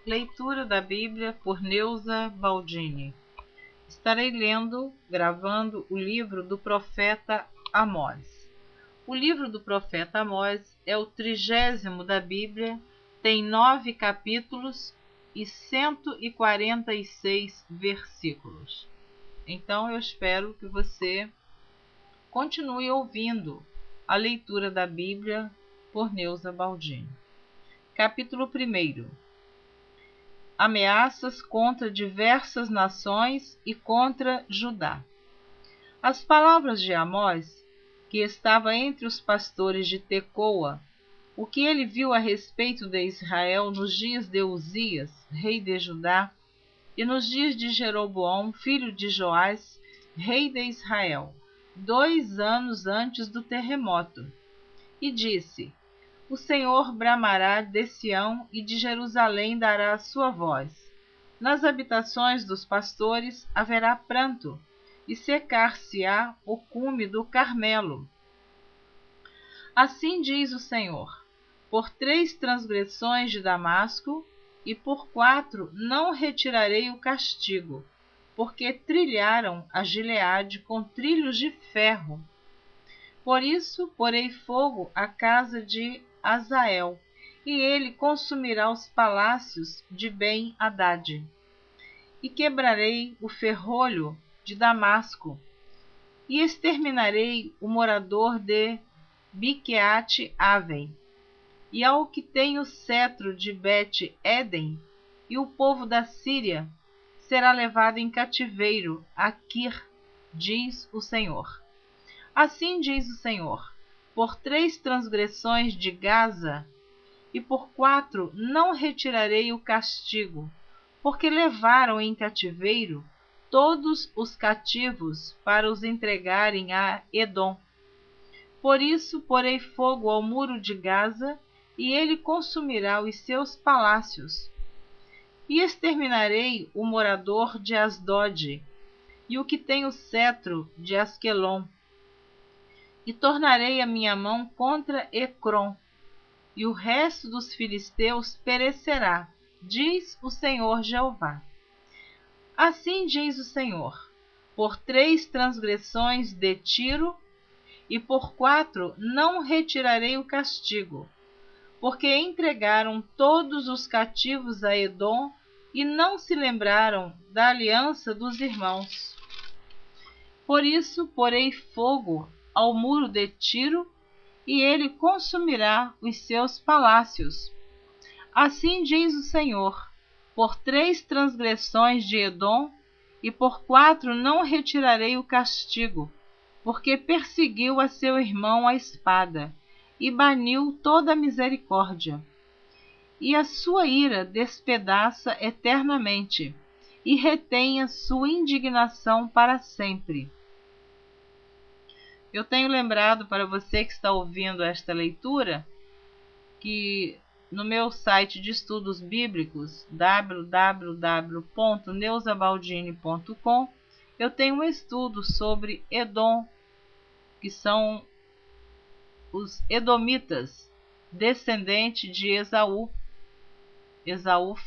Leitura da Bíblia por Neuza Baldini. Estarei gravando o livro do profeta Amós. O livro do profeta Amós é o 30º da Bíblia, tem 9 capítulos e 146 versículos. Então eu espero que você continue ouvindo a leitura da Bíblia por Neuza Baldini. Capítulo 1. Ameaças contra diversas nações e contra Judá. As palavras de Amós, que estava entre os pastores de Tecoa, o que ele viu a respeito de Israel nos dias de Uzias, rei de Judá, e nos dias de Jeroboão, filho de Joás, rei de Israel, 2 anos antes do terremoto. E disse: O Senhor bramará de Sião e de Jerusalém dará a sua voz. Nas habitações dos pastores haverá pranto, e secar-se-á o cume do Carmelo. Assim diz o Senhor: por 3 transgressões de Damasco, e por 4 não retirarei o castigo, porque trilharam a Gileade com trilhos de ferro. Por isso porei fogo à casa de Azael, e ele consumirá os palácios de Ben-Hadad. E quebrarei o ferrolho de Damasco, e exterminarei o morador de Biqueate-Aven. E ao que tem o cetro de Bet-Eden, e o povo da Síria será levado em cativeiro a Quir, diz o Senhor. Assim diz o Senhor: por 3 transgressões de Gaza, e por 4 não retirarei o castigo, porque levaram em cativeiro todos os cativos para os entregarem a Edom. Por isso porei fogo ao muro de Gaza, e ele consumirá os seus palácios. E exterminarei o morador de Asdod, e o que tem o cetro de Asquelon. E tornarei a minha mão contra Ecrom, e o resto dos filisteus perecerá, diz o Senhor Jeová. Assim diz o Senhor: por 3 transgressões de Tiro, e por 4 não retirarei o castigo, porque entregaram todos os cativos a Edom e não se lembraram da aliança dos irmãos. Por isso porei fogo ao muro de Tiro, e ele consumirá os seus palácios. Assim diz o Senhor: por 3 transgressões de Edom, e por 4 não retirarei o castigo, porque perseguiu a seu irmão a espada, e baniu toda a misericórdia. E a sua ira despedaça eternamente, e retém a sua indignação para sempre. Eu tenho lembrado para você que está ouvindo esta leitura, que no meu site de estudos bíblicos, www.neuzabaldini.com, eu tenho um estudo sobre Edom, que são os edomitas, descendente de Esaú,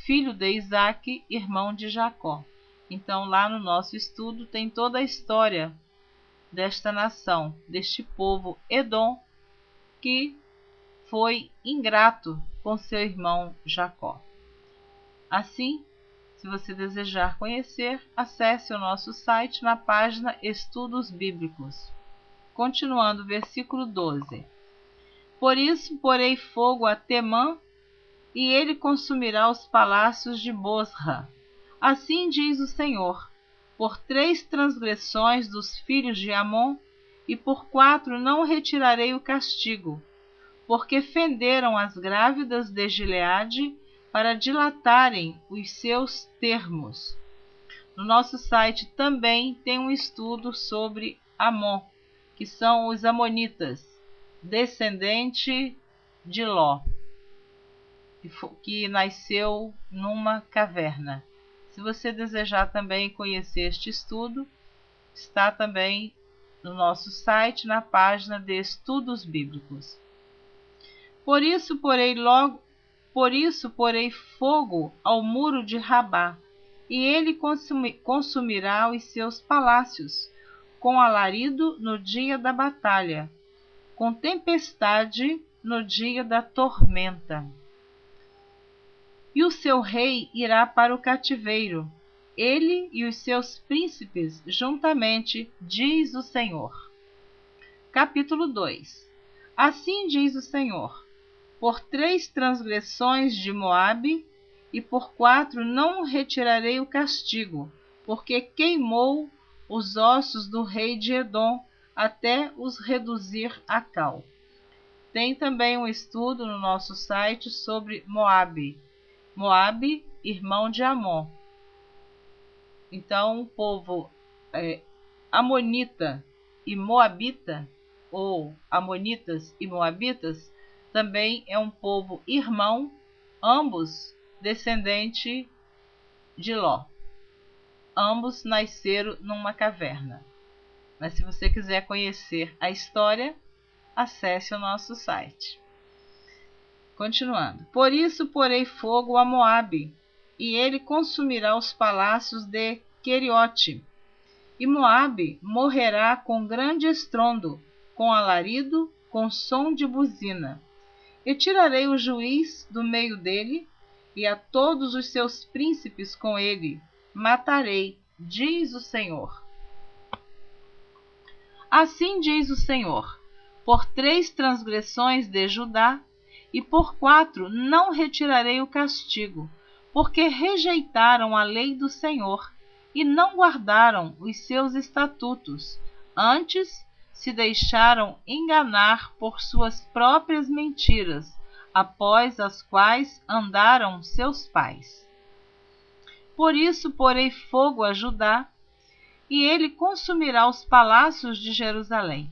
filho de Isaque, irmão de Jacó. Então lá no nosso estudo tem toda a história desta nação, deste povo Edom, que foi ingrato com seu irmão Jacó. Assim, se você desejar conhecer, acesse o nosso site na página Estudos Bíblicos. Continuando, versículo 12. Por isso porei fogo a Temã, e ele consumirá os palácios de Bosra. Assim diz o Senhor: por 3 transgressões dos filhos de Amon, e por 4 não retirarei o castigo, porque fenderam as grávidas de Gileade para dilatarem os seus termos. No nosso site também tem um estudo sobre Amon, que são os amonitas, descendente de Ló, que nasceu numa caverna. Se você desejar também conhecer este estudo, está também no nosso site, na página de Estudos Bíblicos. Por isso porei Por isso porei fogo ao muro de Rabá, e ele consumirá os seus palácios, com alarido no dia da batalha, com tempestade no dia da tormenta. E o seu rei irá para o cativeiro, ele e os seus príncipes juntamente, diz o Senhor. Capítulo 2. Assim diz o Senhor: por 3 transgressões de Moabe e por 4 não retirarei o castigo, porque queimou os ossos do rei de Edom até os reduzir a cal. Tem também um estudo no nosso site sobre Moabe. Moabe, irmão de Amon. Então, o povo amonita e moabita, ou amonitas e moabitas, também é um povo irmão, ambos descendentes de Ló. Ambos nasceram numa caverna. Mas se você quiser conhecer a história, acesse o nosso site. Continuando. Por isso porei fogo a Moabe, e ele consumirá os palácios de Queriote. E Moabe morrerá com grande estrondo, com alarido, com som de buzina. E tirarei o juiz do meio dele, e a todos os seus príncipes com ele matarei, diz o Senhor. Assim diz o Senhor: por 3 transgressões de Judá, e por 4 não retirarei o castigo, porque rejeitaram a lei do Senhor, e não guardaram os seus estatutos, antes se deixaram enganar por suas próprias mentiras, após as quais andaram seus pais. Por isso porei fogo a Judá, e ele consumirá os palácios de Jerusalém.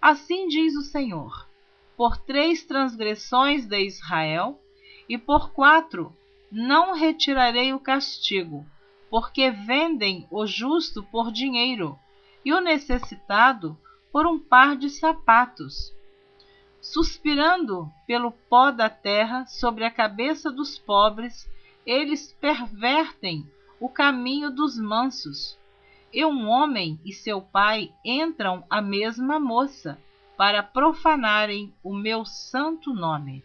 Assim diz o Senhor: por 3 transgressões de Israel, e por 4 não retirarei o castigo, porque vendem o justo por dinheiro, e o necessitado por um par de sapatos. Suspirando pelo pó da terra sobre a cabeça dos pobres, eles pervertem o caminho dos mansos. E um homem e seu pai entram à mesma moça, para profanarem o meu santo nome.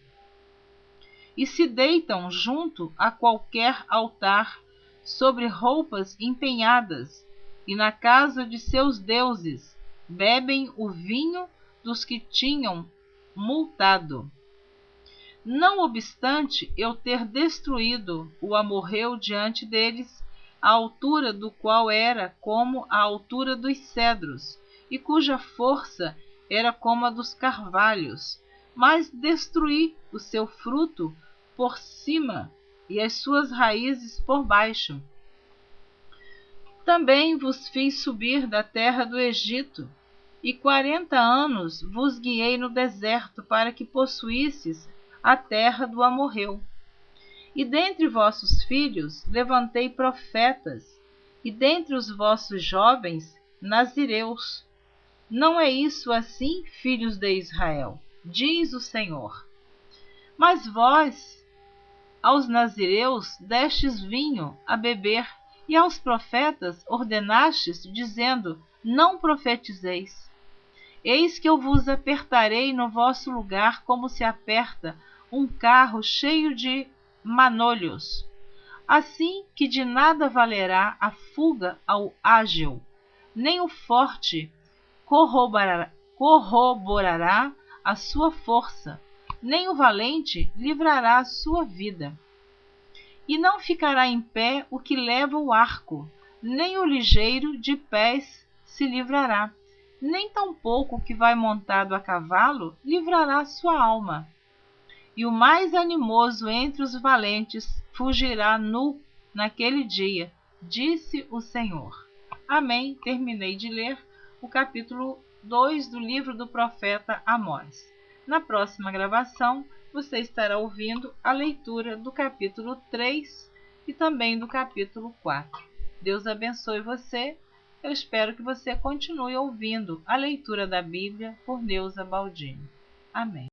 E se deitam junto a qualquer altar, sobre roupas empenhadas, e na casa de seus deuses bebem o vinho dos que tinham multado. Não obstante eu ter destruído o amorreu diante deles, a altura do qual era como a altura dos cedros, e cuja força era como a dos carvalhos, mas destruí o seu fruto por cima e as suas raízes por baixo. Também vos fiz subir da terra do Egito, e 40 anos vos guiei no deserto para que possuísseis a terra do amorreu. E dentre vossos filhos levantei profetas, e dentre os vossos jovens nazireus. Não é isso assim, filhos de Israel? Diz o Senhor. Mas vós, aos nazireus, destes vinho a beber, e aos profetas ordenastes, dizendo: não profetizeis. Eis que eu vos apertarei no vosso lugar, como se aperta um carro cheio de manolhos. Assim que de nada valerá a fuga ao ágil, nem o forte corroborará a sua força, nem o valente livrará a sua vida. E não ficará em pé o que leva o arco, nem o ligeiro de pés se livrará, nem tampouco o que vai montado a cavalo livrará sua alma. E o mais animoso entre os valentes fugirá nu naquele dia, disse o Senhor. Amém. Terminei de ler o capítulo 2 do livro do profeta Amós. Na próxima gravação, você estará ouvindo a leitura do capítulo 3 e também do capítulo 4. Deus abençoe você. Eu espero que você continue ouvindo a leitura da Bíblia por Neuza Baldini. Amém.